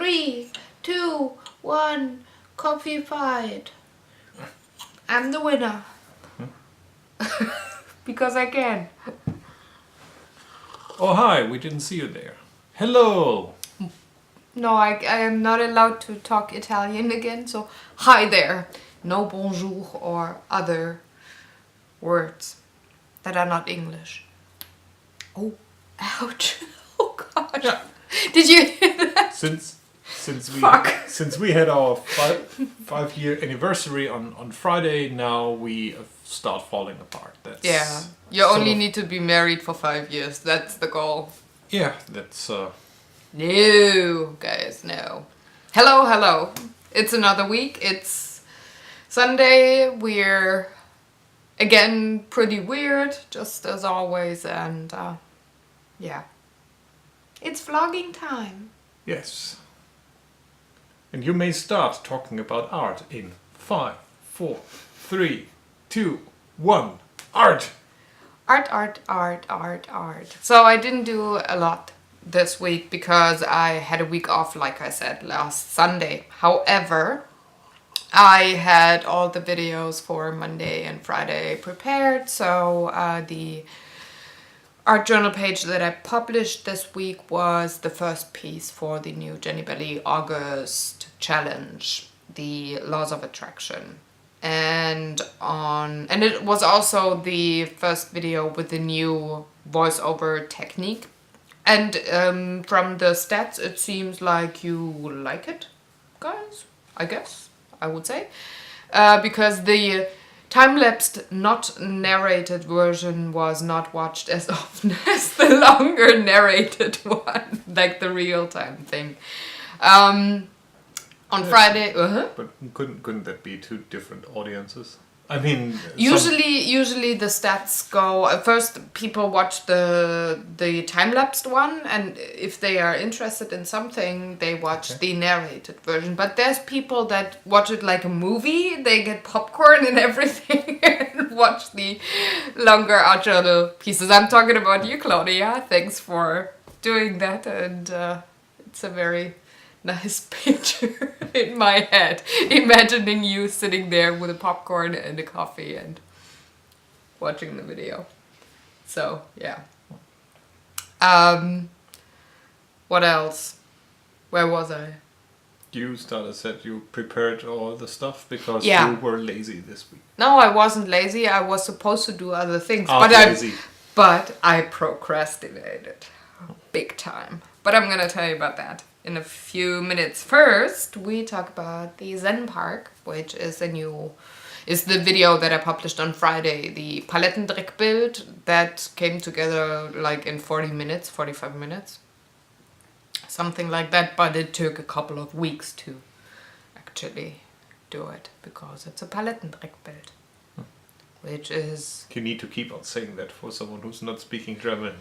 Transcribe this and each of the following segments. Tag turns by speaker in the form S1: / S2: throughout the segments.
S1: 3, 2, 1, coffee fight. I'm the winner. Because I can.
S2: Oh, hi, we didn't see you there. Hello.
S1: No, I am not allowed to talk Italian again, so hi there. No bonjour or other words that are not English. Oh, ouch. Oh gosh.
S2: Yeah.
S1: Did you hear that?
S2: Since we had our 5-year anniversary on Friday, now we start falling apart. That's
S1: Yeah, you only need to be married for 5 years. That's the goal.
S2: Yeah, that's
S1: No, guys, no. Hello. It's another week. It's Sunday. We're again pretty weird, just as always, and yeah. It's vlogging time.
S2: yes. And you may start talking about art in 5, 4, 3, 2, 1. Art!
S1: Art. So I didn't do a lot this week because I had a week off, like I said, last Sunday. However, I had all the videos for Monday and Friday prepared, so the art journal page that I published this week was the first piece for the new Jenny Belly August challenge, the Laws of Attraction. And it was also the first video with the new voiceover technique. And from the stats, it seems like you like it, guys, I guess, I would say. Because the time-lapsed, not narrated version was not watched as often as the longer narrated one, like the real-time thing. On Friday,
S2: But couldn't that be two different audiences? I mean,
S1: usually the stats go first. People watch the time-lapsed one, and if they are interested in something, they watch the narrated version. But there's people that watch it like a movie. They get popcorn and everything and watch the longer art journal pieces. I'm talking about you, Claudia. Thanks for doing that, and it's a very nice picture in my head, imagining you sitting there with a popcorn and a coffee and watching the video. So yeah. What else? Where was I?
S2: You said you prepared all the stuff because
S1: Yeah.
S2: you were lazy this week.
S1: No, I wasn't lazy. I was supposed to do other things,
S2: Lazy.
S1: but I procrastinated big time. But I'm gonna tell you about that in a few minutes. First, we talk about the Zen Park, which is the video that I published on Friday, the Palettendreckbild that came together like in 45 minutes. Something like that, but it took a couple of weeks to actually do it because it's a Palettendreckbild. Which is...
S2: You need to keep on saying that for someone who's not speaking German.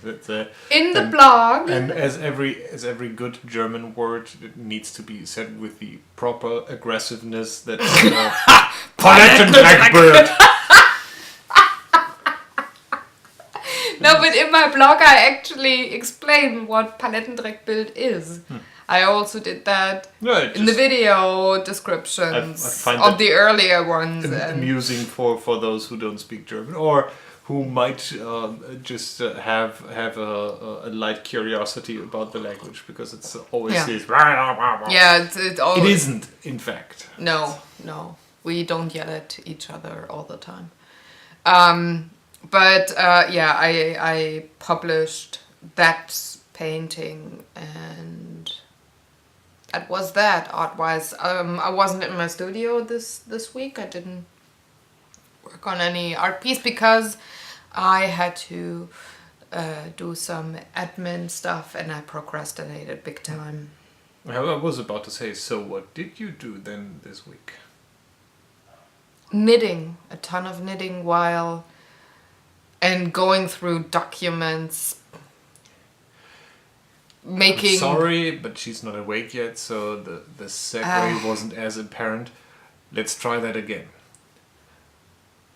S1: in the blog.
S2: And as every good German word, it needs to be said with the proper aggressiveness that Palettendreckbild.
S1: No, but in my blog I actually explain what Palettendreckbild is. I also did that in the video descriptions of the earlier ones.
S2: Amusing for those who don't speak German or who might just have a light curiosity about the language because it's always this.
S1: Yeah,
S2: it isn't, in fact.
S1: No, we don't yell at each other all the time. But I published that painting and that was that art-wise. I wasn't in my studio this week. I didn't work on any art piece because I had to do some admin stuff and I procrastinated big time.
S2: I was about to say, so what did you do then this week?
S1: Knitting, a ton of knitting and going through documents, making...
S2: I'm sorry, but she's not awake yet, so the segue wasn't as apparent. Let's try that again.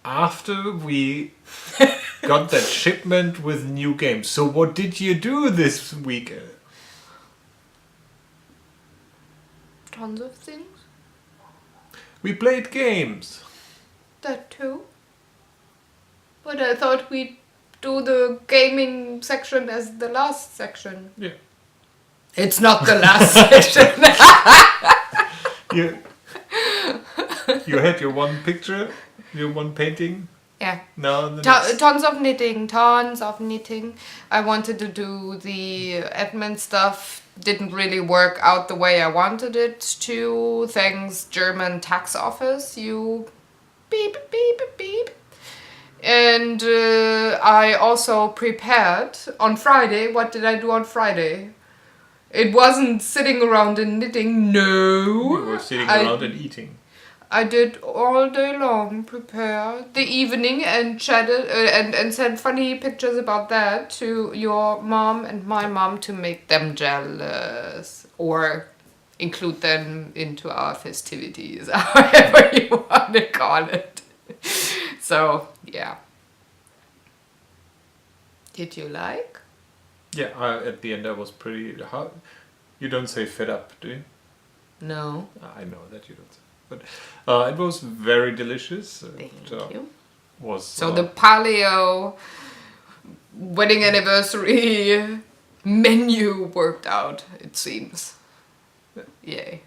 S2: After we got that shipment with new games, so what did you do this week?
S1: tons of things.
S2: We played games.
S1: That too. But I thought we'd do the gaming section as the last section.
S2: Yeah.
S1: It's not the last section.
S2: You had your one picture, your one painting.
S1: Yeah.
S2: Now the
S1: Tons of knitting. I wanted to do the admin stuff. Didn't really work out the way I wanted it to. Thanks, German tax office. You beep, beep, beep. And I also prepared on Friday. What did I do on Friday? It wasn't sitting around and knitting. No.
S2: You were sitting around and eating.
S1: I did all day long prepare the evening and chatted and sent funny pictures about that to your mom and my mom to make them jealous or include them into our festivities, however you want to call it. So, yeah. Did you like?
S2: Yeah, at the end I was pretty... You don't say fed up, do you?
S1: No.
S2: I know that you don't say. But it was very delicious.
S1: Thank you.
S2: So
S1: the paleo wedding anniversary menu worked out, it seems. Yay.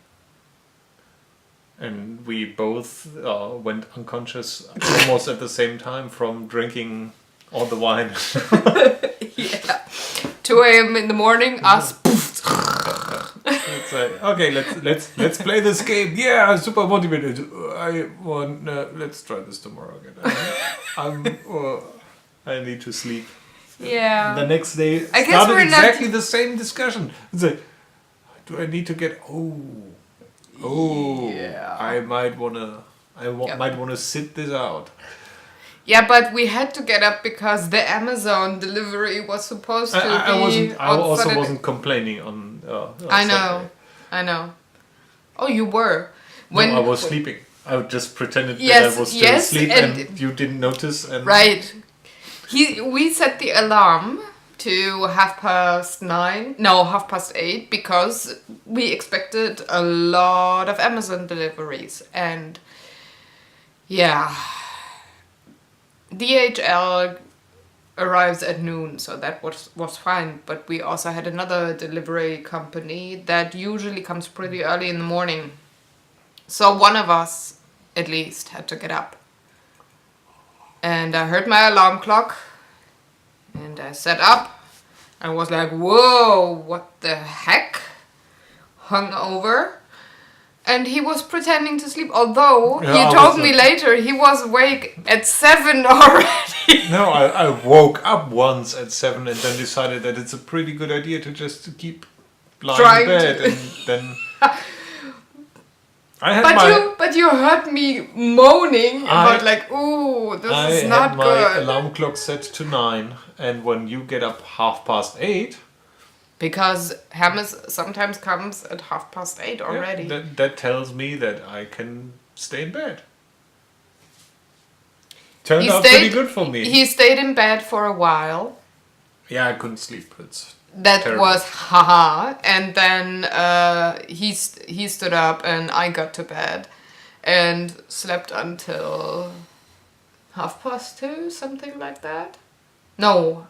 S2: And we both went unconscious almost at the same time from drinking all the wine.
S1: Yeah. 2 a.m. in the morning, us.
S2: It's like, okay, let's play this game. Yeah, I'm super motivated. I want. Let's try this tomorrow again. I need to sleep.
S1: Yeah.
S2: The next day,
S1: I guess
S2: started
S1: we're
S2: exactly the same discussion. It's like, do I need to get?
S1: Yeah.
S2: I might wanna. Might wanna sit this out.
S1: Yeah, but we had to get up because the Amazon delivery was supposed to be.
S2: I also wasn't complaining on.
S1: I
S2: Saturday.
S1: know. Oh, you were.
S2: No, I was sleeping. I just pretended
S1: Yes,
S2: that I was still
S1: yes,
S2: asleep
S1: and
S2: you didn't notice. And
S1: right. We set the alarm to 9:30. No, 8:30 because we expected a lot of Amazon deliveries and yeah. DHL arrives at noon, so that was fine. But we also had another delivery company that usually comes pretty early in the morning. So one of us, at least, had to get up. And I heard my alarm clock, and I sat up. I was like, whoa, what the heck? Hung over. And he was pretending to sleep, although he told me later he was awake at 7 already.
S2: No, I woke up once at 7 and then decided that it's a pretty good idea to just keep lying in bed and then... But
S1: you heard me moaning about ooh, this is not good.
S2: I had my alarm clock set to 9 and when you get up 8:30...
S1: Because Hermes sometimes comes at 8:30 already.
S2: Yeah, that tells me that I can stay in bed. Turned out pretty good for me.
S1: He stayed in bed for a while.
S2: Yeah, I couldn't sleep.
S1: That
S2: terrible.
S1: was haha. And then he stood up and I got to bed and slept until 2:30, something like that. No,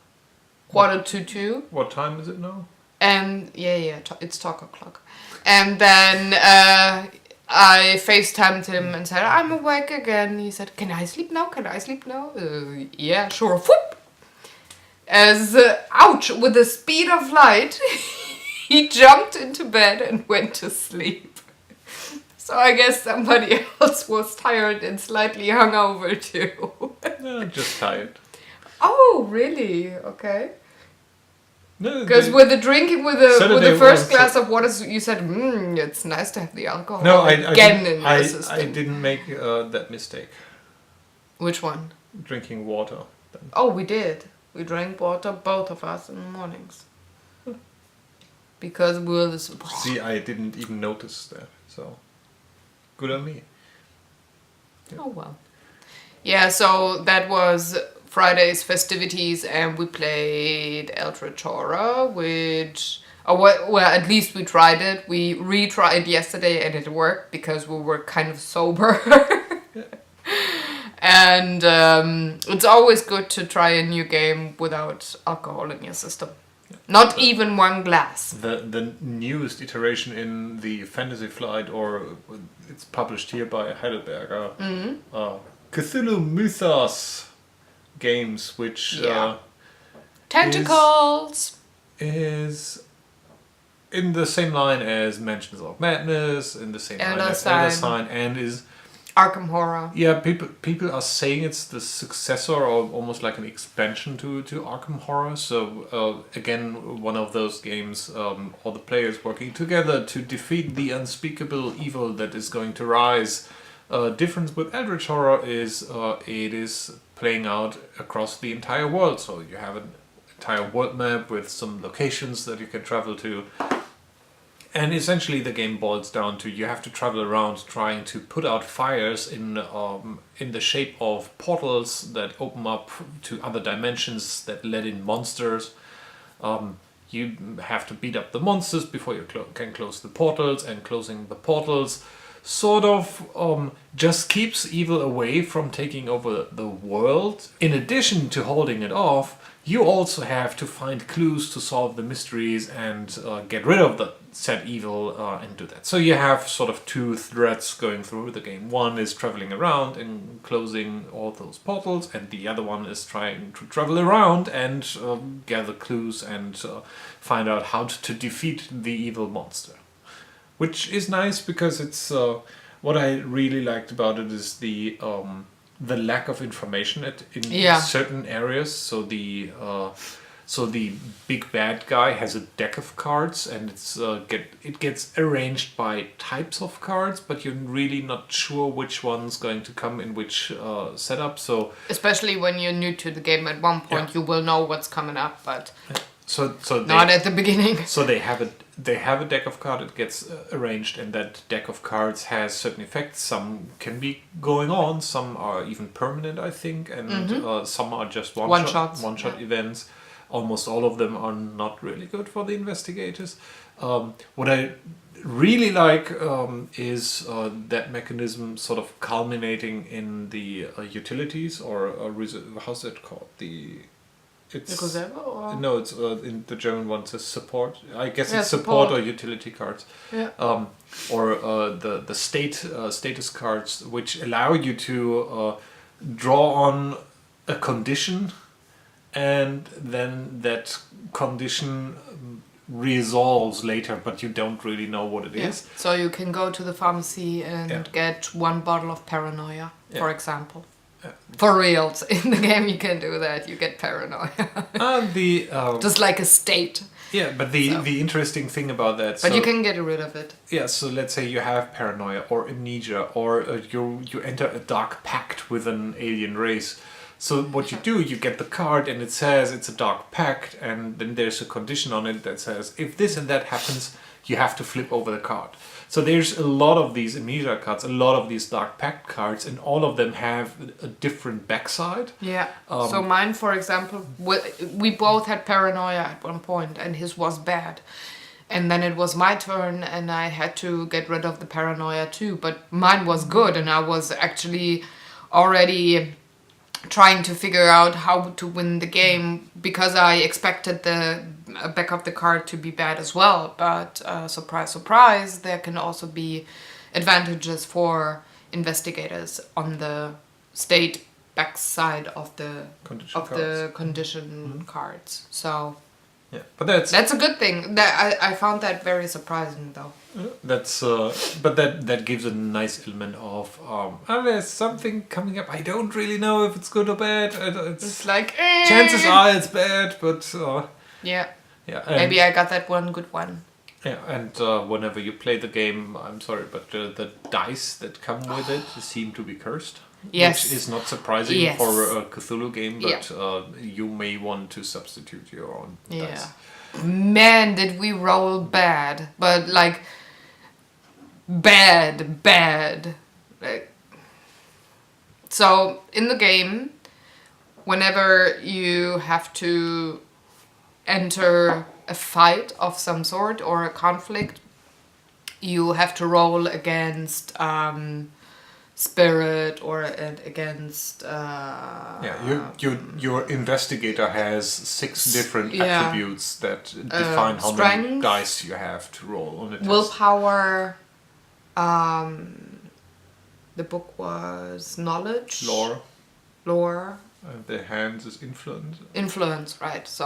S1: 1:45.
S2: What time is it now?
S1: And it's 2:00. And then I FaceTimed him and said, I'm awake again. He said, can I sleep now? Yeah, sure. Whoop! As, ouch, with the speed of light, he jumped into bed and went to sleep. So I guess somebody else was tired and slightly hungover too.
S2: No, just tired.
S1: Oh, really? Okay.
S2: No,
S1: because with the drinking, with the first glass
S2: so
S1: of water, you said, it's nice to have the alcohol
S2: I
S1: didn't
S2: make that mistake.
S1: Which one?
S2: Drinking water. Then.
S1: Oh, we did. We drank water, both of us, in the mornings. Because we were this...
S2: See, I didn't even notice that, so good on me.
S1: Yeah. Oh, well. Yeah, so that was Friday's festivities, and we played Eldritch Horror, which, well, at least we tried it. We retried yesterday, and it worked because we were kind of sober. And it's always good to try a new game without alcohol in your system. Not even one glass.
S2: The newest iteration in the Fantasy Flight, or it's published here by Heidelberger, Cthulhu Mythos games, which
S1: Tentacles
S2: is in the same line as Mansions of Madness, in the same line as Elder Sign, and is
S1: Arkham Horror.
S2: Yeah, people are saying it's the successor or almost like an expansion to Arkham Horror. So again, one of those games, all the players working together to defeat the unspeakable evil that is going to rise. Difference with Eldritch Horror is it is playing out across the entire world. So you have an entire world map with some locations that you can travel to. And essentially the game boils down to you have to travel around trying to put out fires in the shape of portals that open up to other dimensions that let in monsters. You have to beat up the monsters before you can close the portals, and closing the portals sort of just keeps evil away from taking over the world. In addition to holding it off, you also have to find clues to solve the mysteries and get rid of the said evil and do that. So you have sort of two threads going through the game. One is traveling around and closing all those portals, and the other one is trying to travel around and gather clues and find out how to defeat the evil monster. Which is nice because it's what I really liked about it is the lack of information in certain areas. So the big bad guy has a deck of cards, and it gets arranged by types of cards, but you're really not sure which one's going to come in which setup. So
S1: especially when you're new to the game, at one point you will know what's coming up, but
S2: not
S1: at the beginning.
S2: So they have a deck of cards. It gets arranged, and that deck of cards has certain effects. Some can be going on, some are even permanent, I think, and some are just one shot events. Almost all of them are not really good for the investigators. What I really like is that mechanism sort of culminating in the utilities, or how's it called? It's in the German one it's support. I guess it's support or utility cards.
S1: Yeah.
S2: Or the status cards, which allow you to draw on a condition, and then that condition resolves later, but you don't really know what it is.
S1: So you can go to the pharmacy and get one bottle of paranoia, for example. For reals, in the game you can do that. You get paranoia. Just like a state.
S2: Yeah, but the interesting thing about that.
S1: But you can get rid of it.
S2: Yeah, so let's say you have paranoia or amnesia, or you enter a dark pact with an alien race. So what you do, you get the card and it says it's a dark pact, and then there's a condition on it that says if this and that happens, you have to flip over the card. So there's a lot of these amnesia cards, a lot of these dark pact cards, and all of them have a different backside.
S1: Yeah. So mine, for example, we both had paranoia at one point, and his was bad. And then it was my turn, and I had to get rid of the paranoia too. But mine was good, and I was actually already trying to figure out how to win the game, because I expected the back of the card to be bad as well. But surprise, surprise, there can also be advantages for investigators on the state backside of the condition cards. So
S2: yeah, but that's
S1: a good thing. That I found that very surprising though.
S2: That's but that gives a nice element of there's something coming up. I don't really know if it's good or bad.
S1: It's like
S2: chances are it's bad, but
S1: yeah. Maybe I got that one good one.
S2: Yeah, and whenever you play the game, I'm sorry, but the dice that come with it seem to be cursed.
S1: Yes.
S2: Which is not surprising for a Cthulhu game, but you may want to substitute your own dice.
S1: Man, did we roll bad. But like bad. Like, so in the game whenever you have to enter a fight of some sort or a conflict, you have to roll against spirit or against
S2: your investigator has 6 different
S1: yeah.
S2: attributes that define how
S1: strength,
S2: many dice you have to roll on a test.
S1: willpower, the book was knowledge, lore,
S2: and the hands is
S1: influence, right? So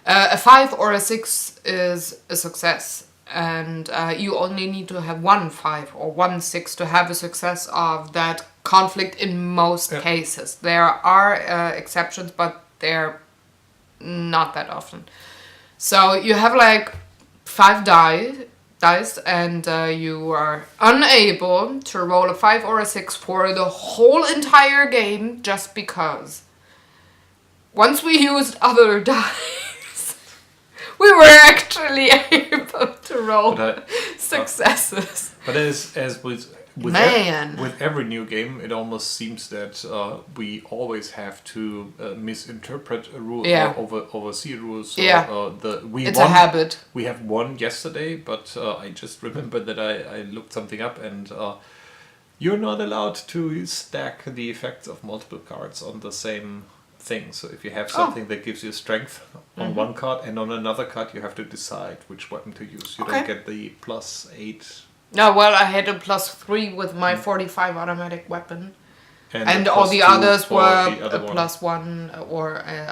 S1: a 5 or a 6 is a success. And you only need to have 1 5 or 1 6 to have a success of that conflict in most cases. There are exceptions, but they're not that often. So you have like 5 dice, and you are unable to roll a 5 or a 6 for the whole entire game just because. Once we used other dice, we were actually able to roll successes.
S2: But as with every new game, it almost seems that we always have to misinterpret a rule or oversee a rule. So,
S1: it's a habit.
S2: We have won yesterday, but I just remembered that I looked something up, and you're not allowed to stack the effects of multiple cards on the same thing. So if you have something that gives you strength on one card, and on another card you have to decide which weapon to use. You don't get the +8.
S1: No, well, I had a +3 with my 45 automatic weapon. And all the others were a +1, or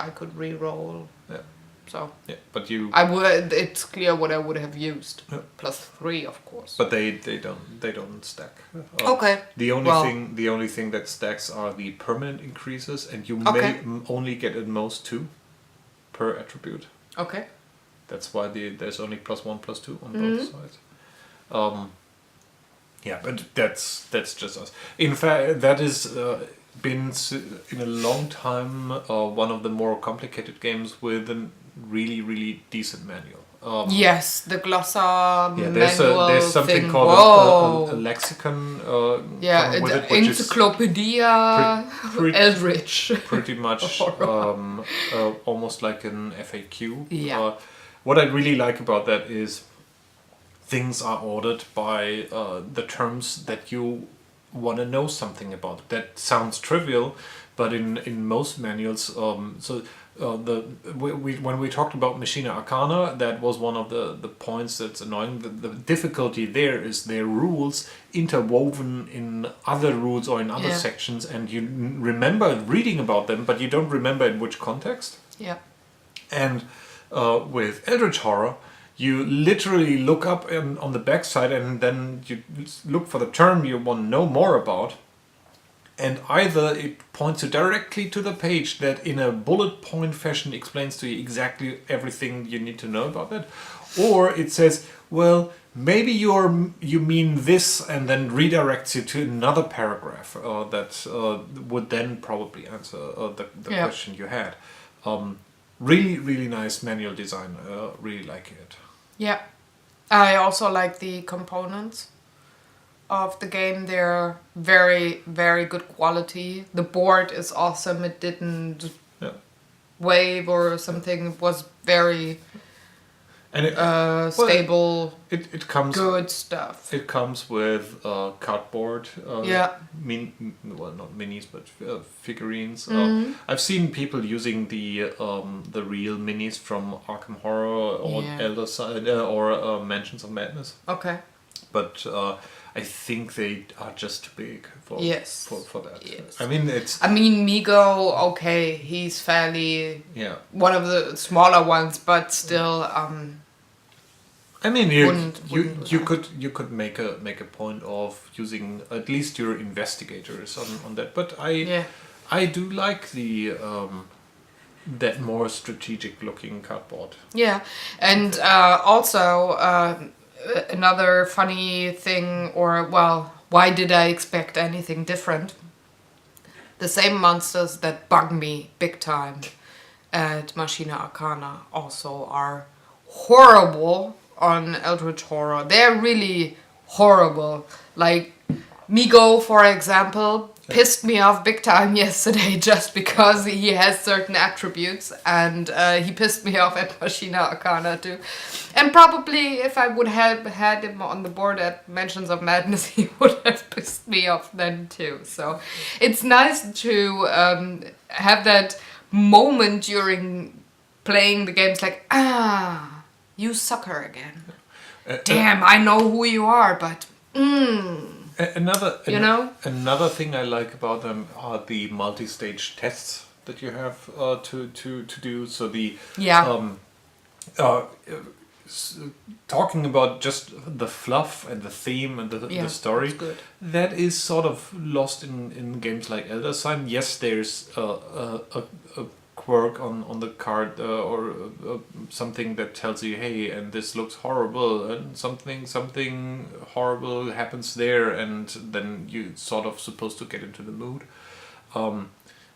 S1: I could re-roll.
S2: Yeah.
S1: So
S2: but you.
S1: It's clear what I would have used. +3, of course.
S2: But they don't stack.
S1: Okay.
S2: The only thing that stacks are the permanent increases, and you may only get at most 2 per attribute.
S1: Okay.
S2: That's why there's only +1, +2 on both sides. But that's just us. In fact, that is been in a long time one of the more complicated games with a really decent manual.
S1: Yes, the glossa
S2: manual. There's something called a lexicon.
S1: Encyclopedia Eldritch.
S2: Pretty much almost like an FAQ.
S1: Yeah.
S2: What I really like about that is things are ordered by the terms that you want to know something about. That sounds trivial, but in most manuals, when we talked about Machina Arcana, that was one of the points that's annoying. The difficulty there is their rules interwoven in other rules or in other sections, and you remember reading about them, but you don't remember in which context.
S1: Yeah.
S2: And with Eldritch Horror, you literally look up on the backside, and then you look for the term you want to know more about, and either it points you directly to the page that in a bullet point fashion explains to you exactly everything you need to know about it, or it says, well, maybe you mean this, and then redirects you to another paragraph that would then probably answer the question you had. Really nice manual design. Really like it.
S1: Yeah, I also like the components of the game. They're very good quality. The board is awesome. It didn't wave or something. It was very stable.
S2: It comes
S1: good stuff.
S2: It comes with cardboard. Not minis, but figurines. I've seen people using the real minis from Arkham Horror or Elder Side or Mansions of Madness.
S1: Okay.
S2: But I think they are just too big for that.
S1: Yes.
S2: I
S1: mean, Migo. Okay, he's fairly one of the smaller ones, but still.
S2: I mean, you could make a point of using at least your investigators on that, but I do like the that more strategic looking cardboard.
S1: Yeah, and also another funny thing, why did I expect anything different? The same monsters that bug me big time at Machina Arcana also are horrible on Eldritch Horror. They're really horrible. Like Migo, for example, pissed me off big time yesterday just because he has certain attributes, and he pissed me off at Machina Arcana too. And probably if I would have had him on the board at Mansions of Madness, he would have pissed me off then too. So it's nice to have that moment during playing the games like, you sucker again. Damn, I know who you are, but
S2: Another thing I like about them are the multi-stage tests that you have to do. So the talking about just the fluff and the theme and the story, that is sort of lost in games like Elder Sign. Yes, there's a quirk on the card or something that tells you, hey, and this looks horrible, and something horrible happens there, and then you sort of supposed to get into the mood.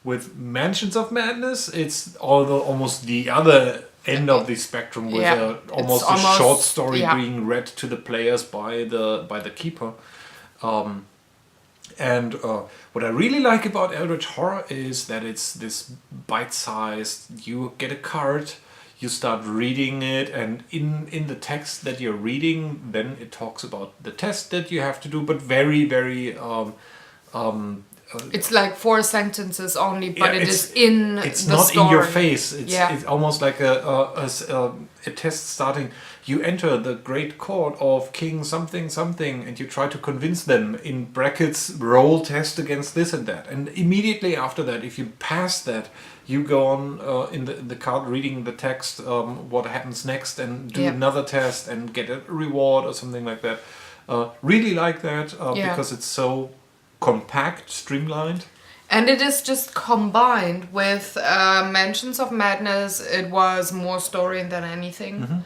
S2: With Mansions of Madness, it's almost the other end of the spectrum, with almost a short story being read to the players by the keeper. And what I really like about Eldritch Horror is that it's this bite-sized, you get a card, you start reading it, and in the text that you're reading, then it talks about the test that you have to do, but very, very...
S1: it's like 4 sentences only, but it's in
S2: it's
S1: the
S2: not
S1: story.
S2: in your face. It's almost like a test starting. You enter the great court of King something something, and you try to convince them, in brackets, roll test against this and that. And immediately after that, if you pass that, you go on in the card reading the text, what happens next, and do another test and get a reward or something like that. Really like that because it's so compact, streamlined.
S1: And it is just combined with Mansions of Madness. It was more story than anything.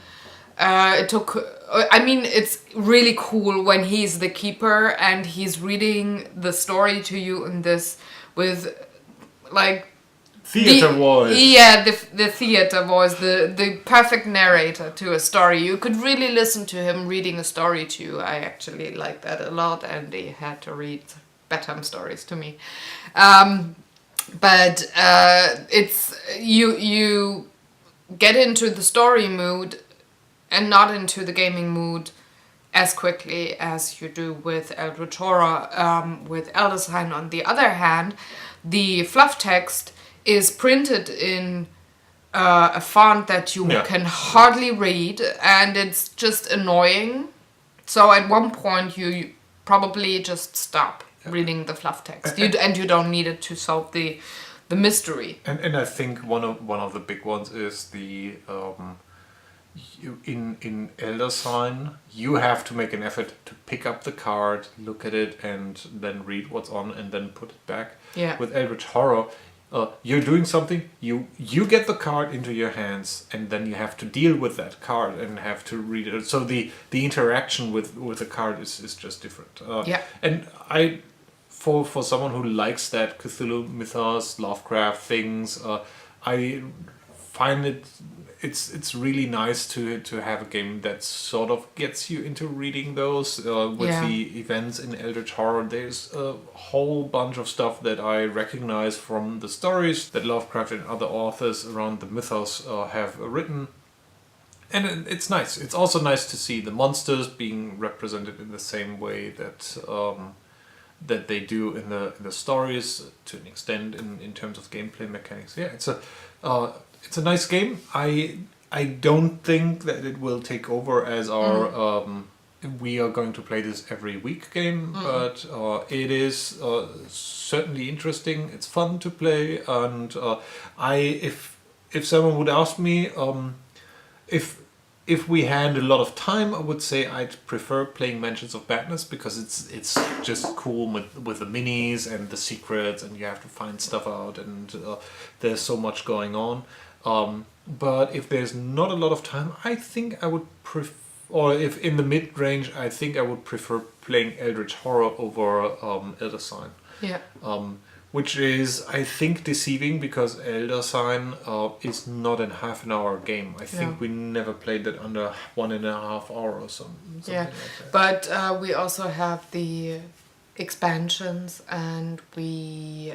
S1: It's really cool when he's the keeper and he's reading the story to you in this with like
S2: theater voice.
S1: Yeah, the theater voice, the perfect narrator to a story. You could really listen to him reading a story to you. I actually like that a lot, and he had to read bedtime stories to me. But it's you get into the story mood and not into the gaming mood as quickly as you do with Eldritch Horror. With Elder Sign, on the other hand, the fluff text is printed in a font that you can hardly read, and it's just annoying. So at one point you probably just stop reading the fluff text, and you don't need it to solve the mystery.
S2: And I think one of the big ones is the in Elder Sign, you have to make an effort to pick up the card, look at it, and then read what's on, and then put it back.
S1: Yeah.
S2: With Eldritch Horror, you're doing something, you get the card into your hands, and then you have to deal with that card and have to read it. So the interaction with the card is just different. And for someone who likes that Cthulhu mythos, Lovecraft things, I find it's really nice to have a game that sort of gets you into reading those. With the events in Eldritch Horror, there's a whole bunch of stuff that I recognize from the stories that Lovecraft and other authors around the mythos have written. And it's nice. It's also nice to see the monsters being represented in the same way that that they do in the stories, to an extent, in terms of gameplay mechanics. Yeah, it's a nice game. I don't think that it will take over as our we are going to play this every week game, but it is certainly interesting. It's fun to play, and if someone would ask me if we had a lot of time, I would say I'd prefer playing Mansions of Madness, because it's just cool with the minis and the secrets, and you have to find stuff out, and there's so much going on. But if there's not a lot of time, I think I would prefer, or if in the mid-range, I think I would prefer playing Eldritch Horror over Elder Sign.
S1: Yeah.
S2: Which is, I think, deceiving, because Elder Sign is not a half an hour game. I think we never played it under 1.5 hours or something like that.
S1: But we also have the expansions, and we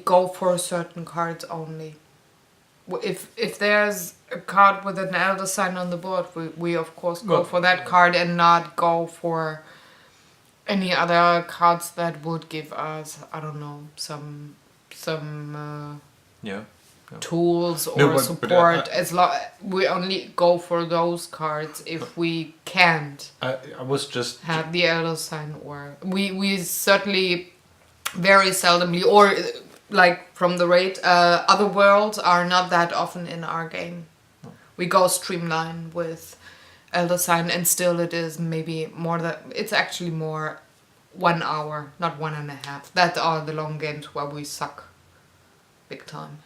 S1: go for certain cards only. If there's a card with an elder sign on the board, we of course go for that card and not go for any other cards that would give us, I don't know, some
S2: Yeah.
S1: tools or
S2: No, but
S1: support. As long we only go for those cards if we can't
S2: I was just
S1: have the elder sign, or we certainly very seldomly, or like from the rate, other worlds are not that often in our game. We go streamline with elder sign, and still it is maybe more that it's actually more 1 hour, not 1.5. That are the long games where we suck big time.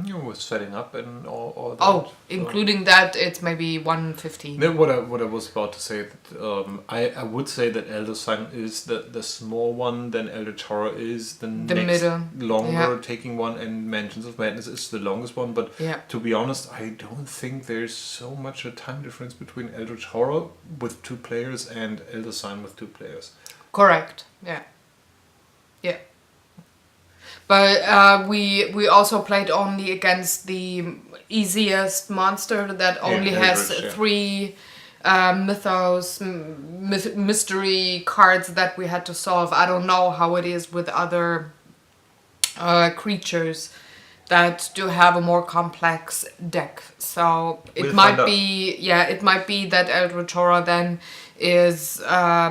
S2: you were setting up and all that.
S1: Oh, including that, it's maybe 1:15.
S2: No, what I was about to say, that I would say that Elder Sign is the small one, then Eldritch Horror is the next
S1: middle.
S2: longer taking one, and Mansions of Madness is the longest one. But
S1: Yeah.
S2: to be honest, I don't think there's so much a time difference between Eldritch Horror with 2 players and Elder Sign with 2 players.
S1: Correct. Yeah. Yeah. But we also played only against the easiest monster that only has
S2: Eldritch,
S1: 3 mythos mystery cards that we had to solve. I don't know how it is with other creatures that do have a more complex deck. So it
S2: We'll
S1: might
S2: find
S1: be it might be that Eldritch Horror then is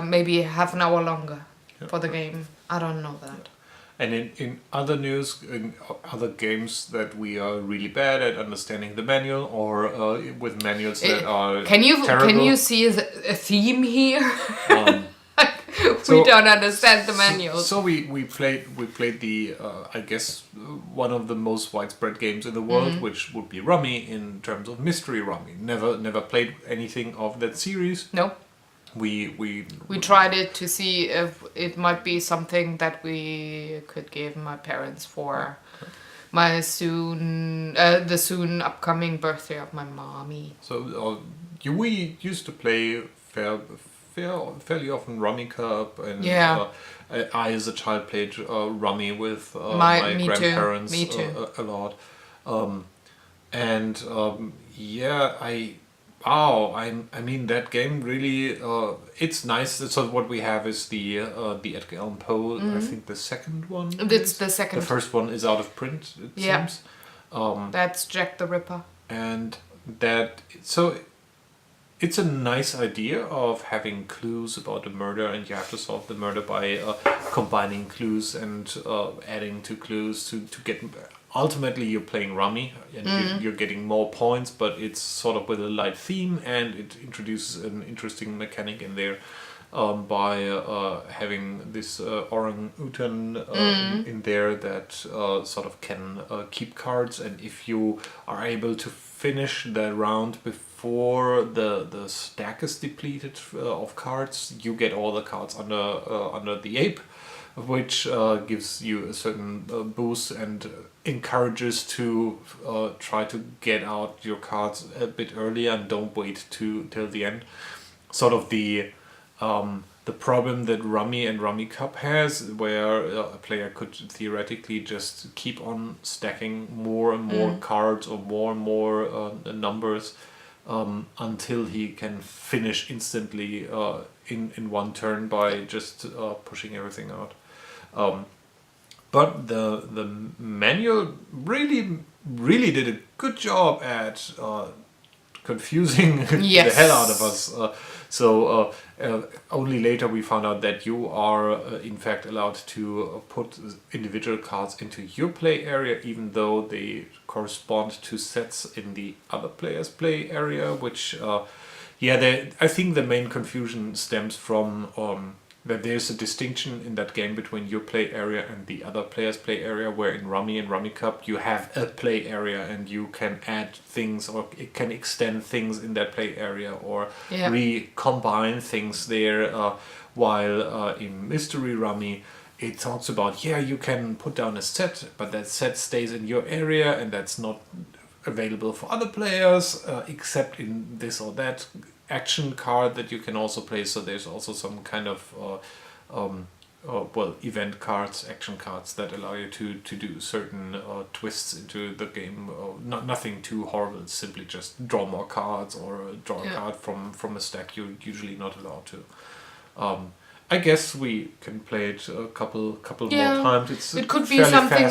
S1: maybe half an hour longer for the game. I don't know that.
S2: And in other news, in other games that we are really bad at understanding the manual, or with manuals that are
S1: Can
S2: terrible.
S1: you see a theme here?
S2: So-
S1: We don't understand the manuals.
S2: So we played the I guess one of the most widespread games in the world, which would be Rummy in terms of mystery Rummy. Never played anything of that series.
S1: No.
S2: We
S1: tried it to see if it might be something that we could give my parents for my the soon upcoming birthday of my mommy.
S2: So we used to play fairly often Rummy Cup, and I as a child played Rummy with my
S1: me
S2: grandparents
S1: too. Me too.
S2: A lot, I mean that game really it's nice. So what we have is the Edgar Allan Poe. I think the second one.
S1: It's the second.
S2: The first one is out of print. It seems.
S1: That's Jack the Ripper.
S2: And that so. It's a nice idea of having clues about a murder, and you have to solve the murder by combining clues and adding to clues to get. Ultimately, you're playing Rummy, and you're getting more points, but it's sort of with a light theme, and it introduces an interesting mechanic in there by having this orangutan in there that sort of can keep cards, and if you are able to finish the round before the stack is depleted of cards, you get all the cards under the ape, which gives you a certain boost and encourages to try to get out your cards a bit earlier and don't wait till the end. Sort of the problem that Rummy and Rummy Cup has, where a player could theoretically just keep on stacking more and more cards or more and more numbers until he can finish instantly in one turn by just pushing everything out. But the manual really did a good job at confusing the hell out of us. So only later we found out that you are in fact allowed to put individual cards into your play area, even though they correspond to sets in the other player's play area, which I think the main confusion stems from that there's a distinction in that game between your play area and the other player's play area, where in Rummy and Rummy Cup you have a play area and you can add things or it can extend things in that play area or recombine things there, while in Mystery Rummy it talks about you can put down a set, but that set stays in your area and that's not available for other players except in this or that action card that you can also play. So there's also some kind of event cards, action cards that allow you to do certain twists into the game. Nothing too horrible. It's simply just draw more cards or draw a card from a stack you're usually not allowed to. I guess we can play it a couple more times.
S1: It could be something.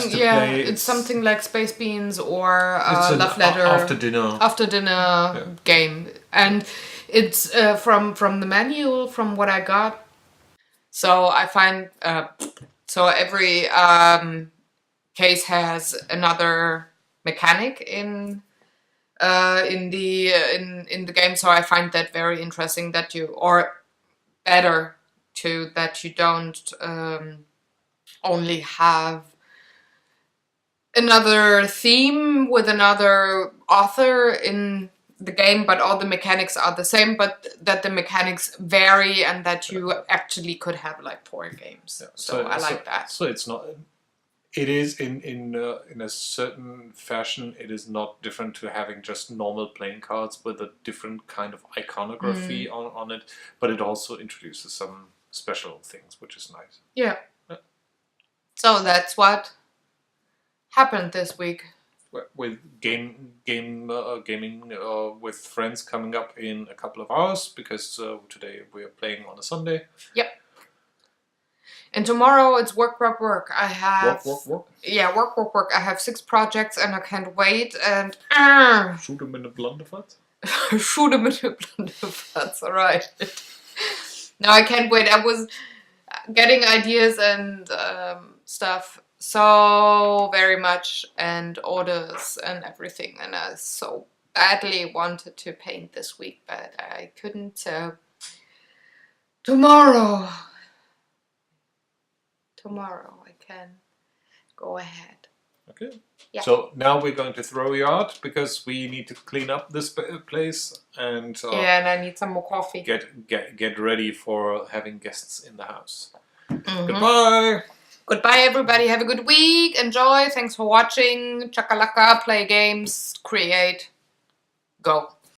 S1: It's something like Space Beans or Love Letter after dinner game, and it's from the manual from what I got. So I find so every case has another mechanic in the game. So I find that very interesting that that you don't only have another theme with another author in the game, but all the mechanics are the same, but that the mechanics vary and that you actually could have like 4 games. So I like that.
S2: So it's not. It is in a certain fashion. It is not different to having just normal playing cards with a different kind of iconography on it, but it also introduces some special things, which is nice.
S1: Yeah. So that's what happened this week.
S2: With gaming with friends coming up in a couple of hours, because today we are playing on a Sunday.
S1: Yep. And tomorrow it's work. I have
S2: work.
S1: Yeah, work. I have 6 projects and I can't wait. And
S2: shoot them in the blunderbutt.
S1: Shoot them in the blunderbutt. All right. No, I can't wait. I was getting ideas and stuff so very much, and orders and everything, and I so badly wanted to paint this week, but I couldn't. So tomorrow I can go ahead.
S2: Okay.
S1: Yeah.
S2: So now we're going to throw you out because we need to clean up this place and
S1: and I need some more coffee.
S2: Get ready for having guests in the house. Goodbye.
S1: Goodbye, everybody. Have a good week. Enjoy. Thanks for watching. Chakalaka. Play games. Create. Go.